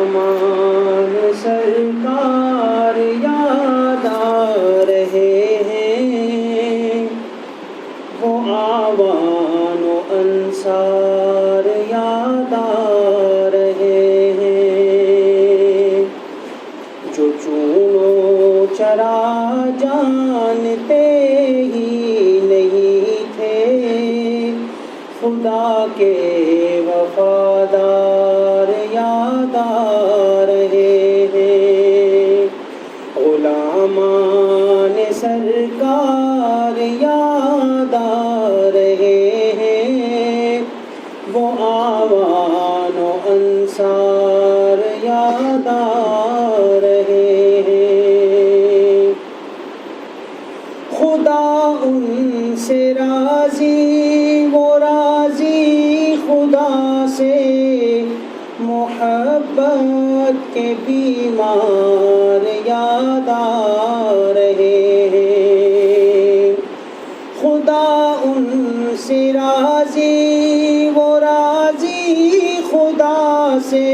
غلامان سرکار یاد آ رہے ہیں، وہ آوان و انصار یاد آ رہے ہیں، جو چونو چرا جانتے ہی نہیں تھے، خدا کے وفادار یاد آ رہے ہیں، غلامان سرکار یاد آ رہے ہیں، وہ آوان و انصار یاد آ رہے ہیں، خدا ان سے راضی، وہ راضی خدا سے، محبت کے بیمار یاد آ رہے ہیں، خدا ان سے راضی، وہ راضی خدا سے،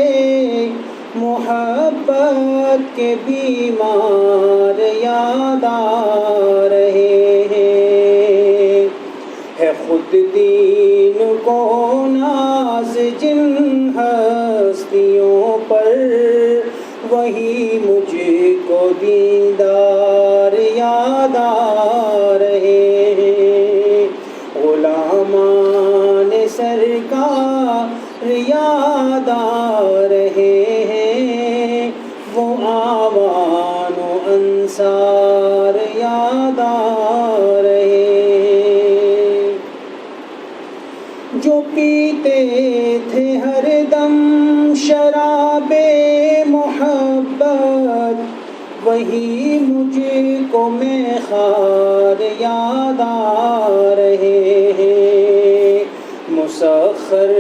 محبت کے بیمار یاد آ رہے ہیں، ہے خود دین کو ناز جن ہستیوں پر، وہی مجھ کو دیندار یاد آ رہے ہیں، غلامان سرکار یاد آ رہے ہیں، وہ آوان و انصار یاد آ رہے ہیں، جو پیتے تھے ہر دم شراب محبت، وہی مجھ کو میخوار یاد آ رہے ہیں، مسخر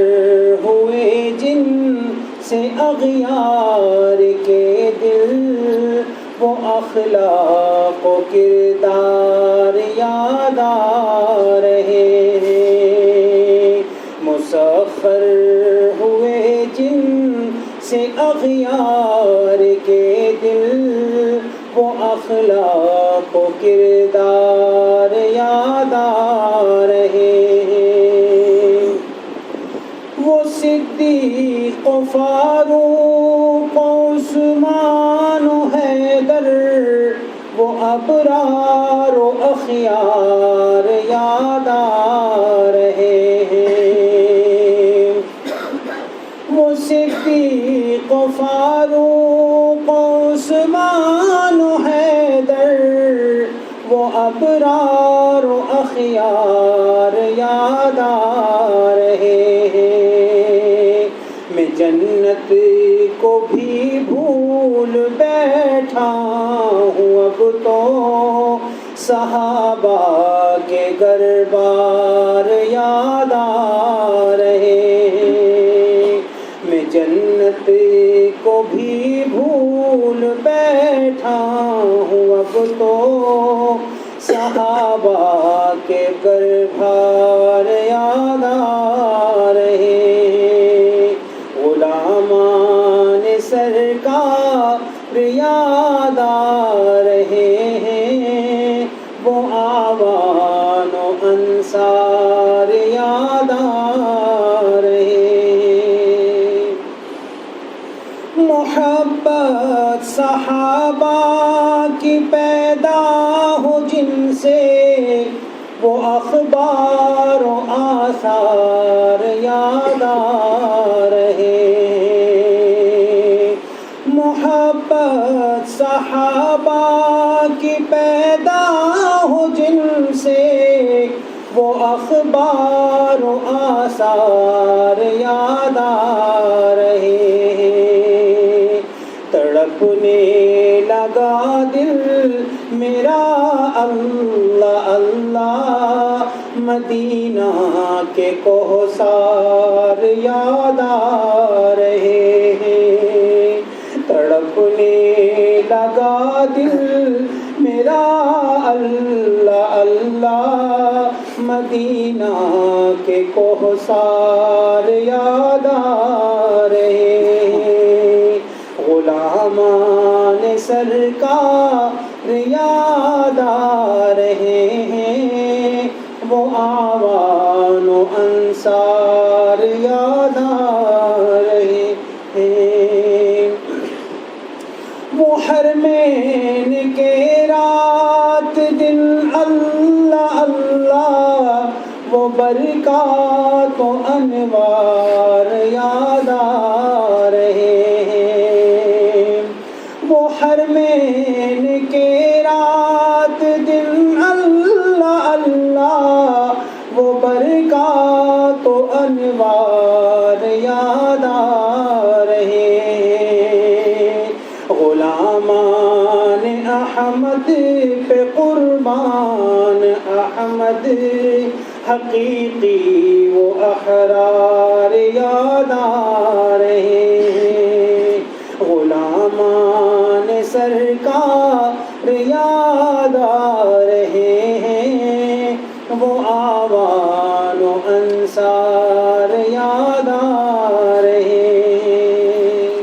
ہوئے جن سے اغیار کے دل، وہ اخلاق و کردار یاد آ رہے ہیں، مسخر ہوئے جن سے اغیار کے دل، وہ اخلاق و کردار یاد آ رہے ہیں، وہ صدیق و فاروق و عثمان و حیدر، وہ ابرار و اخیار یاد آ رہے ہیں، وہ صدیق و فاروق و عثمان و حیدر، وہ ابرار و اخیار یاد آ رہے ہیں، میں جنت کو بھی بھول بیٹھا ہوں اب تو، صحابہ کے گھر-بار یاد آ رہے ہیں، میں جنت کو بھی بھول بیٹھا ہوں اب تو، صحابہ کے گھر-بار یاد آ رہے ہیں، غلامان سرکار یاد آ رہے ہیں، وہ آوان و انصار یاد آ رہے ہیں، محبت صحابہ کی پیدا ہو جن سے، وہ اخبار و آثار یاد آ رہے ہیں، محبت صحابہ کی پیدا ہو جن سے، وہ اخبار و آثار یاد آ رہے ہیں، تڑپنے لگا دل میرا اللہ اللہ، مدینہ کے کوثر یاد آ رہے ہیں، تڑپنے لگا دل میرا اللہ اللہ، مدینہ کے کوثر یاد آ رہے ہیں، سرکار یاد آ رہے ہیں، وہ آوان و انصار یاد آ رہے ہیں، وہ حرمین کے رات دن اللہ اللہ، وہ برکات و انوار یاد آ رہے ہیں، وہ حرمین کے رات دن اللہ اللہ، وہ برکات و انوار یاد آ رہے ہیں، غلامان احمد پہ قربان احمد حقیقی وہ احرار یاد آ رہے ہیں، غلامان سرکار یاد آ رہے ہیں، وہ آوان و انصار یاد آ رہے ہیں،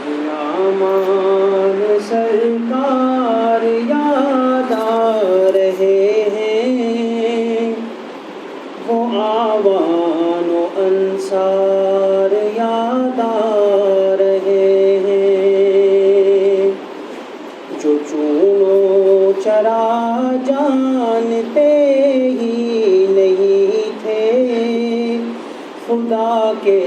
غلامان سرکار یاد آ رہے ہیں، وہ آوان و انصار یاد آ رہے ہیں، جو چون و چرا جانتے ہی نہیں تھے، خدا کے